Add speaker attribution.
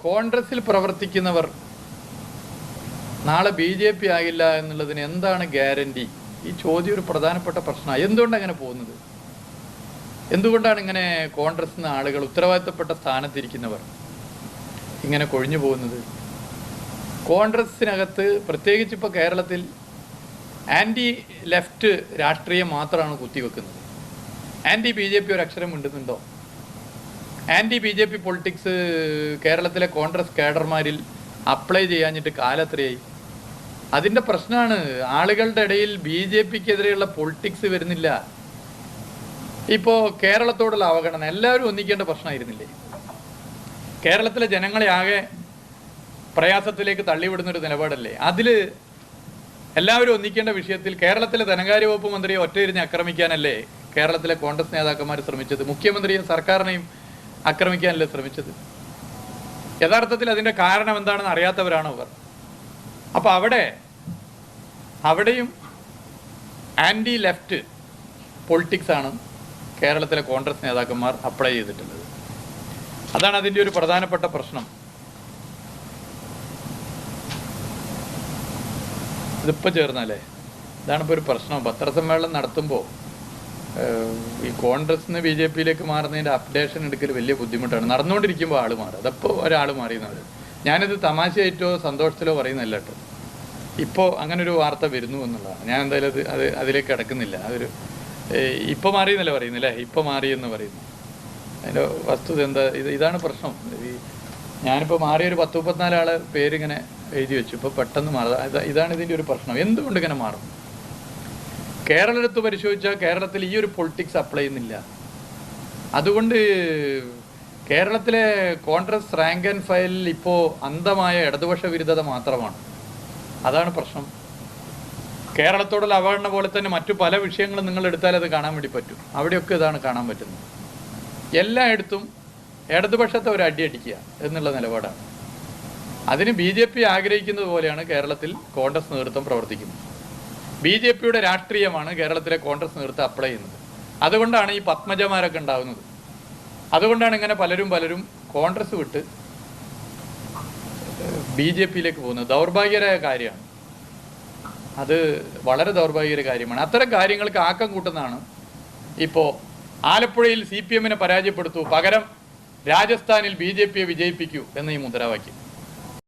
Speaker 1: കോൺഗ്രസിൽ പ്രവർത്തിക്കുന്നവർ നാളെ BJP ആകില്ല എന്നുള്ളതിന് എന്താണ് ഗ്യാരണ്ടി? ഈ ചോദ്യം ഒരു പ്രധാനപ്പെട്ട പ്രശ്നമാണ്. എന്തുകൊണ്ടാണ് അങ്ങനെ പോകുന്നത്? എന്തുകൊണ്ടാണ് ഇങ്ങനെ കോൺഗ്രസ് നിന്ന് ആളുകൾ, ഉത്തരവാദിത്തപ്പെട്ട സ്ഥാനത്തിരിക്കുന്നവർ ഇങ്ങനെ കൊഴിഞ്ഞു പോകുന്നത്? കോൺഗ്രസിനകത്ത് പ്രത്യേകിച്ച് ഇപ്പോൾ കേരളത്തിൽ ആൻറ്റി ലെഫ്റ്റ് രാഷ്ട്രീയം മാത്രമാണ് കുത്തിവെക്കുന്നത്. ആൻറ്റി BJP ഒരു അക്ഷരം മിണ്ടുന്നുണ്ടോ? ആൻറ്റി BJP പൊളിറ്റിക്സ് കേരളത്തിലെ കോൺഗ്രസ് കേഡർമാരിൽ അപ്ലൈ ചെയ്യാഞ്ഞിട്ട് കാലത്രയായി. അതിൻ്റെ പ്രശ്നമാണ്. ആളുകളുടെ ഇടയിൽ BJPക്കെതിരെയുള്ള പൊളിറ്റിക്സ് വരുന്നില്ല. ഇപ്പോൾ കേരളത്തോടുള്ള അവഗണന എല്ലാവരും ഒന്നിക്കേണ്ട പ്രശ്നമായിരുന്നില്ലേ? കേരളത്തിലെ ജനങ്ങളെ ആകെ പ്രയാസത്തിലേക്ക് തള്ളിവിടുന്നൊരു നിലപാടല്ലേ? അതിൽ എല്ലാവരും ഒന്നിക്കേണ്ട വിഷയത്തിൽ കേരളത്തിലെ ധനകാര്യ വകുപ്പ് മന്ത്രിയെ ഒറ്റയിരുന്ന് ആക്രമിക്കാനല്ലേ കേരളത്തിലെ കോൺഗ്രസ് നേതാക്കന്മാർ ശ്രമിച്ചത്? മുഖ്യമന്ത്രിയും സർക്കാരിനെയും ആക്രമിക്കാനല്ലേ ശ്രമിച്ചത്? യഥാർത്ഥത്തിൽ അതിൻ്റെ കാരണം എന്താണെന്ന് അറിയാത്തവരാണ് അവർ. അപ്പോൾ അവിടെയും ആൻറ്റി ലെഫ്റ്റ് പൊളിറ്റിക്സാണ് കേരളത്തിലെ കോൺഗ്രസ് നേതാക്കന്മാർ അപ്ലൈ ചെയ്തിട്ടുള്ളത്. അതാണ് അതിൻ്റെ ഒരു പ്രധാനപ്പെട്ട പ്രശ്നം. ഇതിപ്പോൾ ചേർന്നല്ലേ, ഇതാണിപ്പോൾ ഒരു പ്രശ്നം. പത്രസമ്മേളനം നടത്തുമ്പോൾ ഈ കോൺഗ്രസിന് BJPയിലേക്ക് മാറുന്നതിൻ്റെ അപ്ഡേഷൻ എടുക്കൽ വലിയ ബുദ്ധിമുട്ടാണ്. നടന്നുകൊണ്ടിരിക്കുമ്പോൾ ആൾ മാറും. അതപ്പോൾ ഒരാൾ മാറിയെന്നത്. ഞാനിത് തമാശയായിട്ടോ സന്തോഷത്തിലോ പറയുന്നല്ല കേട്ടോ. ഇപ്പോൾ അങ്ങനൊരു വാർത്ത വരുന്നു എന്നുള്ളതാണ്. ഞാൻ എന്തായാലും അതിലേക്ക് കിടക്കുന്നില്ല. അതൊരു ഇപ്പോൾ മാറിയെന്നല്ലേ പറയുന്നില്ലേ? ഇപ്പോൾ മാറിയെന്ന് പറയുന്നു. അതിൻ്റെ വസ്തുത എന്താ? ഇതാണ് പ്രശ്നം. ഞാനിപ്പോൾ മാറിയൊരു 10-34 ആളെ പേരിങ്ങനെ എഴുതി വെച്ചു. ഇപ്പോൾ പെട്ടെന്ന് മാറുക. ഇതാണ് ഇതിൻ്റെ ഒരു പ്രശ്നം. എന്തുകൊണ്ട് ഇങ്ങനെ മാറും? കേരളത്ത് പരിശോധിച്ചാൽ കേരളത്തിൽ ഈ ഒരു പൊളിറ്റിക്സ് അപ്ലൈ ചെയ്യുന്നില്ല. അതുകൊണ്ട് കേരളത്തിലെ കോൺഗ്രസ് റാങ്ക് ആൻഡ് ഫയലിൽ ഇപ്പോൾ അന്ധമായ ഇടതുപക്ഷ വിരുദ്ധത മാത്രമാണ്. അതാണ് പ്രശ്നം. കേരളത്തോടുള്ള അവഗണന പോലെ തന്നെ മറ്റു പല വിഷയങ്ങളും നിങ്ങൾ എടുത്താൽ അത് കാണാൻ വേണ്ടി പറ്റും. അവിടെയൊക്കെ ഇതാണ് കാണാൻ പറ്റുന്നത്. എല്ലായിടത്തും ഇടതുപക്ഷത്തെ ഒരു അടിക്കുക എന്നുള്ള നിലപാടാണ്. അതിന് BJP ആഗ്രഹിക്കുന്നത് പോലെയാണ് കേരളത്തിൽ കോൺഗ്രസ് നേതൃത്വം പ്രവർത്തിക്കുന്നത്. BJPയുടെ രാഷ്ട്രീയമാണ് കേരളത്തിലെ കോൺഗ്രസ് നേതൃത്വം അപ്ലൈ ചെയ്യുന്നത്. അതുകൊണ്ടാണ് ഈ പത്മജമാരൊക്കെ ഉണ്ടാകുന്നത്. അതുകൊണ്ടാണ് ഇങ്ങനെ പലരും കോൺഗ്രസ് വിട്ട് BJPയിലേക്ക് പോകുന്നത്. ദൗർഭാഗ്യകരമായ കാര്യമാണ്. അത് വളരെ ദൗർഭാഗ്യകര കാര്യമാണ്. അത്തരം കാര്യങ്ങൾക്ക് ആക്കം കൂട്ടുന്നതാണ് ഇപ്പോൾ ആലപ്പുഴയിൽ CPMനെ പരാജയപ്പെടുത്തൂ, പകരം രാജസ്ഥാനിൽ BJPയെ വിജയിപ്പിക്കൂ എന്ന ഈ മുദ്രാവാക്യം.